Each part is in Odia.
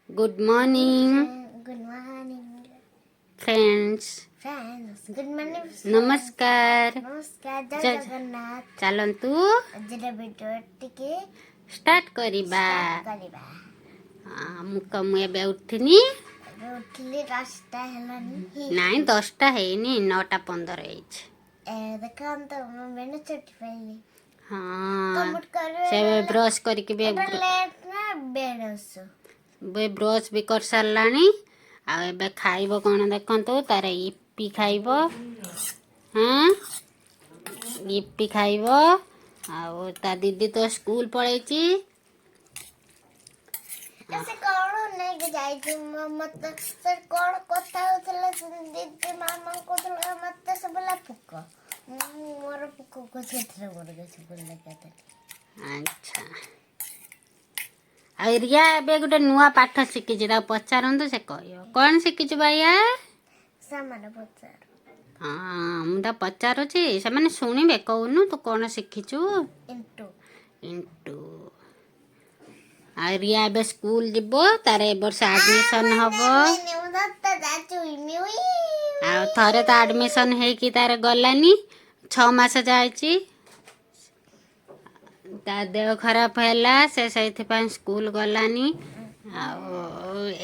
Good morning, Good morning, friends. Good morning, नमस्कार. नमस्कार जय जय जगन्नाथ ଚାଲନ୍ତୁ ଆଜିର ଭିଡ଼ିଓ ଟିକେ ଷ୍ଟାର୍ଟ କରିବା. କରିବା ମୁଁ ଏବେ ଉଠିନି. ଏବେ ଉଠିଲି 10ଟା ହେଲାନି ନାଇଁ 10ଟା ହେଇନି, 9:15 ହେଇଛି. ଦେଖନ୍ତୁ ମୁଁ ବେଣୁ ଚଟି ପାଇଲି ହଁ କମେଣ୍ଟ କରିବେ ସେ ବ୍ରଶ କରିକି ବି ଲେଟ୍ ନା ବେଣୁସ ବ୍ରଶ ବି କରିସାରିଲାଣି. ଆଉ ଏବେ ଖାଇବ କ'ଣ ଦେଖନ୍ତୁ, ତାର ଇପି ଖାଇବ. ହଁ ଇପି ଖାଇବ. ଆଉ ତା ଦିଦି ତ ସ୍କୁଲ ପଳେଇଛି. ସେ କ'ଣ ନେଇକି ଯାଇଛି ମତେ ସେ କ'ଣ କଥା ହଉଥିଲା ଦିଦି ମାମା କହୁଥିଲା ମତେ ସବୁଲା ପୋକ ମୋର ପୋକକୁ ସେଥିରେ ମୋର ସବୁଲା ଆଚ୍ଛା, ଆଉ ରିୟା ଏବେ ଗୋଟେ ନୂଆ ପାଠ ଶିଖିଛି, ତାକୁ ପଚାରନ୍ତୁ, ସେ କହିବ. କ'ଣ ଶିଖିଛୁ ବାଇଆ? ସେମାନେ ପଚାରୁ ହଁ ମୁଁ ତାକୁ ପଚାରୁଛି, ସେମାନେ ଶୁଣିବେ. କହୁନୁ ତୁ କ'ଣ ଶିଖିଛୁ? ଇଣ୍ଟୁ। ଆଉ ରିୟା ଏବେ ସ୍କୁଲ ଯିବ, ତାର ଏ ବର୍ଷ ଆଡମିସନ ହବ. ଆଉ ଥରେ ତ ଆଡମିସନ ହେଇକି ତାର ଗଲାନି, 6 ମାସ ଯାଇଛି. ତା ଦେହ ଖରାପ ହେଲା, ସେ ସେଇଥିପାଇଁ ସ୍କୁଲ ଗଲାନି. ଆଉ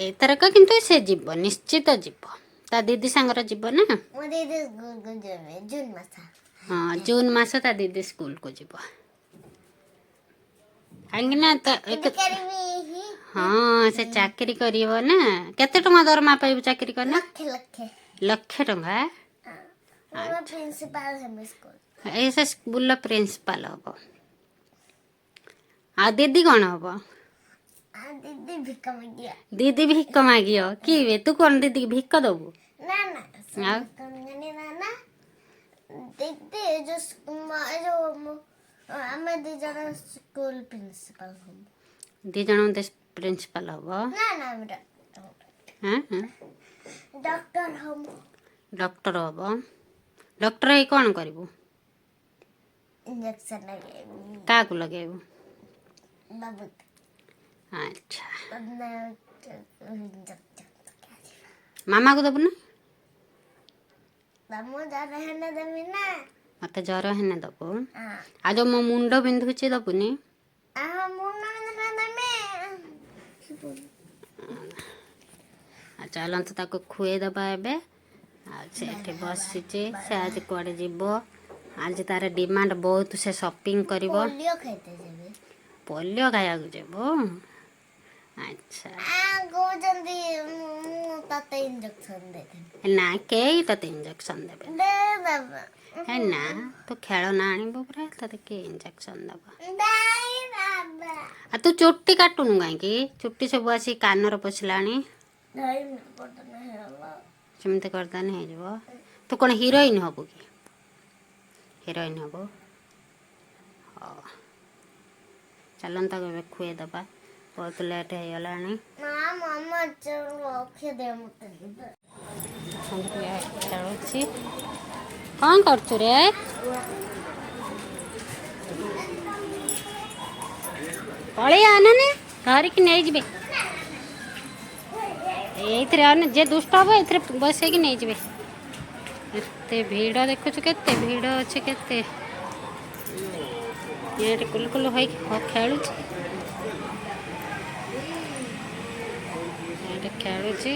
ଏଥରକ କିନ୍ତୁ ସେ ଯିବ, ନିଶ୍ଚିତ ଯିବ. ତା ଦିଦି ସାଙ୍ଗରେ ଯିବ ନା. ହଁ ଜୁନ୍ ମାସ ତା ଦିଦି ସ୍କୁଲକୁ ଯିବ. କାହିଁକି ନା ହଁ ସେ ଚାକିରି କରିବ ନା. କେତେ ଟଙ୍କା ଦରମା ପାଇବୁ ଚାକିରି କଲେ? ଲକ୍ଷେ ଟଙ୍କା. ଏଇ ସେ ସ୍କୁଲର ପ୍ରିନ୍ସିପାଲ ହବ. ଆଉ ଦିଦି କ'ଣ ହବ? ଦିଦି ଭିକ ମାଗିବ। କିବେ ତୁ କ'ଣ ଦିଦିକି ଭିକ ଦବୁ? ଆଉ ଆମେ ଦି ଜଣ ସ୍କୁଲ ପ୍ରିନ୍ସିପାଲ ହବୁ। ଦି ଜଣ ପ୍ରିନ୍ସିପାଲ ହବ? ଡକ୍ଟର ହବୁ। ଡକ୍ଟର ହବ? ଡକ୍ଟର ହେଇ କ'ଣ କରିବୁ? ଇଞ୍ଜେକ୍ସନ ଲଗେଇବୁ। କାହାକୁ ଲଗେଇବୁ? ଆଚ୍ଛା, ମାମାକୁ ଦବୁ ନା? ମତେ ଜ୍ୱର ହେନେ ଦବୁ? ଆଉ ଯୋଉ ମୋ ମୁଣ୍ଡ ବିନ୍ଧୁଛି ଦବୁନି? ଚାଲନ୍ତୁ ତାକୁ ଖୁଏଇଦବା ଏବେ. ଆଉ ସେ ଏଠି ବସିଛି, ସେ ଆଜି କୁଆଡ଼େ ଯିବ? ଆଜି ତାର ଡିମାଣ୍ଡ ବହୁତ, ସେ ସପିଂ କରିବ। ପୋଲିଓ ଖାଇବାକୁ ଯିବ? ଆଚ୍ଛା, ନା କେହି ତତେ ଇଞ୍ଜେକ୍ସନ ଦେବେ ନା? ତୁ ଖେଳନା ଆଣିବୁ ପୁରା, ତତେ କିଏ ଇଞ୍ଜେକ୍ସନ ଦବ? ଆଉ ତୁ ଚୁଟି କାଟୁନୁ କାହିଁକି? ଚୁଟି ସବୁ ଆସି କାନରେ ପଶିଲାଣି। ସେମିତି କରିଦେନେ ହେଇଯିବ। ତୁ କ'ଣ ହିରୋଇନ ହବୁ କି? ହିରୋଇନ ହବୁ? ହଉ, ଚାଲନ୍ତୁ ତାକୁ ଏବେ ଖୁଏଇଦବା, ବହୁତ ଲେଟ୍ ହେଇଗଲାଣି। ଖେଳୁଛି। କ'ଣ କରୁଛୁ ରେ? ପଳେଇ ଆନେ, ଧରିକି ନେଇଯିବେ। ଏଇଥିରେ ଯେ ଦୁଷ୍ଟ ହବ ଏଥିରେ ବସେଇକି ନେଇଯିବେ। ଏତେ ଭିଡ଼ ଦେଖୁଛୁ, କେତେ ଭିଡ଼ ଅଛି, କେତେ ଏଠି କୁଲକୁଲ ହୋଇକି ଖେଳୁଛି। ଏଠି ଖେଳୁଛି,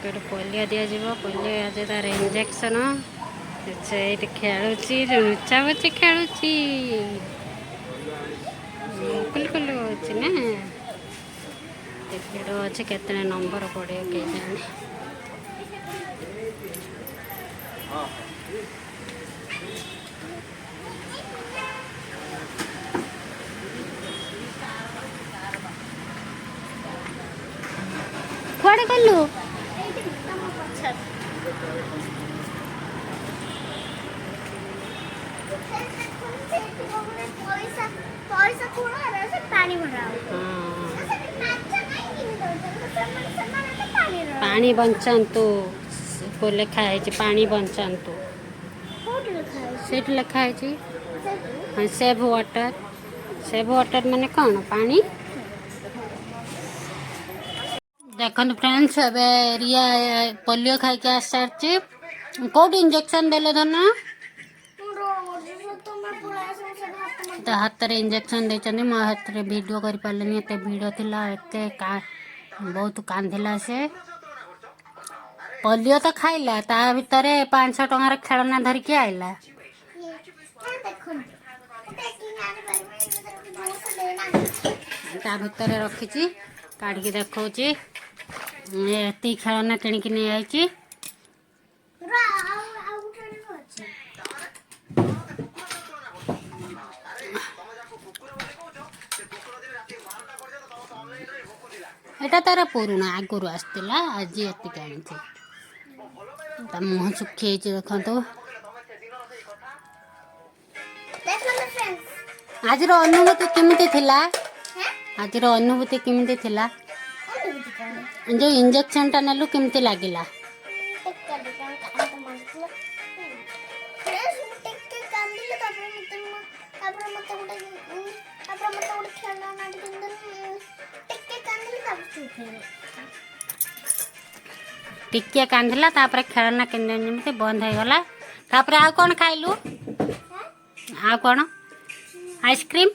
ଏଠି ପୋଲିଓ ଦିଆଯିବ। ପୋଲିଓ ଆଜି ତାର ଇଞ୍ଜେକ୍ସନ। ସେ ଏଇଠି ଖେଳୁଛି, ଲୁଚାବଚି ଖେଳୁଛି, କୁଲକୁଲ ହେଉଛି ନା। ଭିଡ଼ ଅଛି, କେତେବେଳେ ନମ୍ବର ପଡ଼ିବ କେଜାଣି। କୁଆଡ଼େ ଗଲୁ? ପାଣି ବଞ୍ଚାନ୍ତୁ ଲେଖା ହେଇଛି, ପାଣି ବଞ୍ଚାନ୍ତୁ। ସେଇଠି ଲେଖା ହେଇଛି ସେଭ୍ ୱାଟର। ସେଭ୍ ୱାଟର ମାନେ କ'ଣ? ପାଣି ଦେଖନ୍ତୁ ଫ୍ରେଣ୍ଡସ୍ ଏବେ ରିଆ ପୋଲିଓ ଖାଇକି ଆସି ସାରିଛି। କେଉଁଠି ଇଞ୍ଜେକ୍ସନ୍ ଦେଲେ ଧନ? ତା ହାତରେ ଇଞ୍ଜେକ୍ସନ୍ ଦେଇଛନ୍ତି। ମୋ ହାତରେ ଭିଡ଼ିଓ କରିପାରିଲିନି, ଏତେ ଭିଡ଼ ଥିଲା, ବହୁତ କାନ୍ଦିଲା ସେ। ପୋଲିଓ ତ ଖାଇଲା, ତା ଭିତରେ 500 ଟଙ୍କାର ଖେଳନା ଧରିକି ଆଇଲା। ତା ଭିତରେ ରଖିଛି, କାଢ଼ିକି ଦେଖଉଛି। ଏତିକି ଖେଳନା କିଣିକି ନେଇଯାଇଛି। ଏଟା ତାର ପୁରୁଣା, ଆଗରୁ ଆସିଥିଲା, ଆଜି ଏତିକି ଆଣିଛି। ତା ମୁହଁ ଶୁଖିଯାଇଛି ଦେଖନ୍ତୁ। ଆଜିର ଅନୁଭୂତି କେମିତି ଥିଲା? ଆଜିର ଅନୁଭୂତି କେମିତି ଥିଲା? ଯେଉଁ ଇଞ୍ଜେକ୍ସନଟା ନେଲୁ କେମିତି ଲାଗିଲା? ଟିକେ କାନ୍ଦିଲା, ତାପରେ ଖେଳନା କିଣି ଯେମିତି ବନ୍ଦ ହେଇଗଲା। ତାପରେ ଆଉ କ'ଣ ଖାଇଲୁ? ଆଉ କ'ଣ? ଆଇସ୍କ୍ରିମ୍।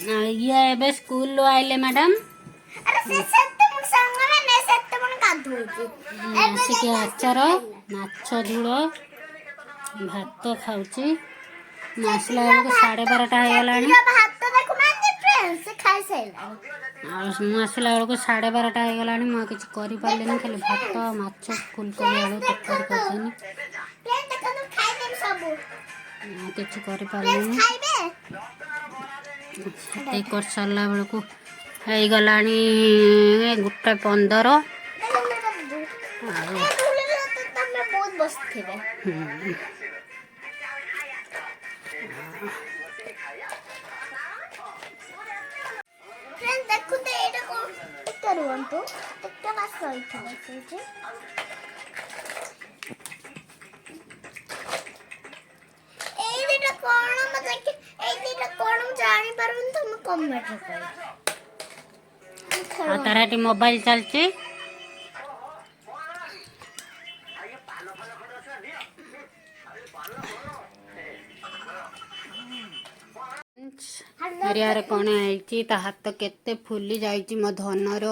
ଇଏ ଏବେ ସ୍କୁଲରୁ ଆଇଲେ ମ୍ୟାଡ଼ାମ୍। ଆସିକି ଆଚାର, ମାଛ ଝୋଳ, ଭାତ ଖାଉଛି। ମୁଁ ଆସିଲା ବେଳକୁ 12:30 ହେଇଗଲାଣି। ଆଉ ମୁଁ ଆସିଲା ବେଳକୁ 12:30 ହେଇଗଲାଣି। ମୁଁ କିଛି କରିପାରିଲିନି, ଖାଲି ଭାତ, ମାଛ, ଫୁଲକୋବି ଆଳୁ ତରକାରୀ କରିଦେନି। କିଛି କରିପାରିଲିନି। ସେତିକି କରିସାରିଲା ବେଳକୁ ହେଇଗଲାଣି 1:15। ଆଉ ତାର ଏଠି ମୋବାଇଲ ଚାଲିଛି। ଏରିଆରେ କ'ଣ ହେଇଛି? ତା ହାତ କେତେ ଫୁଲି ଯାଇଛି ମୋ ଧନର।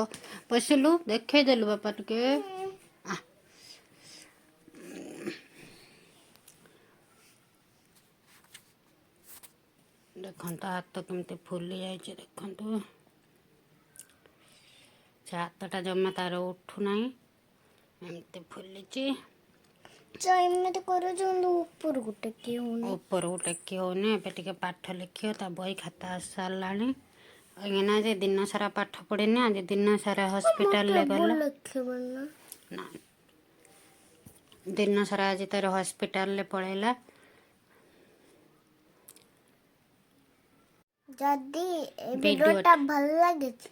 ପଶିଲୁ ଦେଖେଇଦେଲୁ ବାପା ଟିକେ। ଦେଖନ୍ତୁ ହାତ କେମିତି ଫୁଲି ଯାଇଛି ଦେଖନ୍ତୁ। ସେ ହାତଟା ଜମା ତାର ଉଠୁନାହିଁ, ଏମିତି ଫୁଲିଛି। ଏମିତି କରୁଛନ୍ତି ଉପରକୁ ଟେକି ହେଉନି। ଏବେ ଟିକେ ପାଠ ଲେଖିବ, ତା ବହି ଖାତା ଆସି ସାରିଲାଣି। ଏଇନା ଯେ ଦିନ ସାରା ପାଠ ପଢ଼ିନି, ଆଜି ଦିନ ସାରା ହସ୍ପିଟାଲରେ ଗଲା। ନା, ଦିନ ସାରା ଆଜି ତାର ହସ୍ପିଟାଲରେ ପଳେଇଲା। ଯଦି ଭିଡ଼ିଓଟା ଭଲ ଲାଗିଛି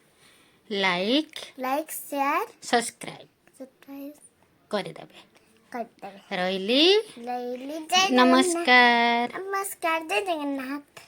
ଲାଇକ୍ ସେୟାର ସବସ୍କ୍ରାଇବ୍ କରିଦେବେ। ରହିଲି। ଜୟ ନମସ୍କାର। ଜଗନ୍ନାଥ।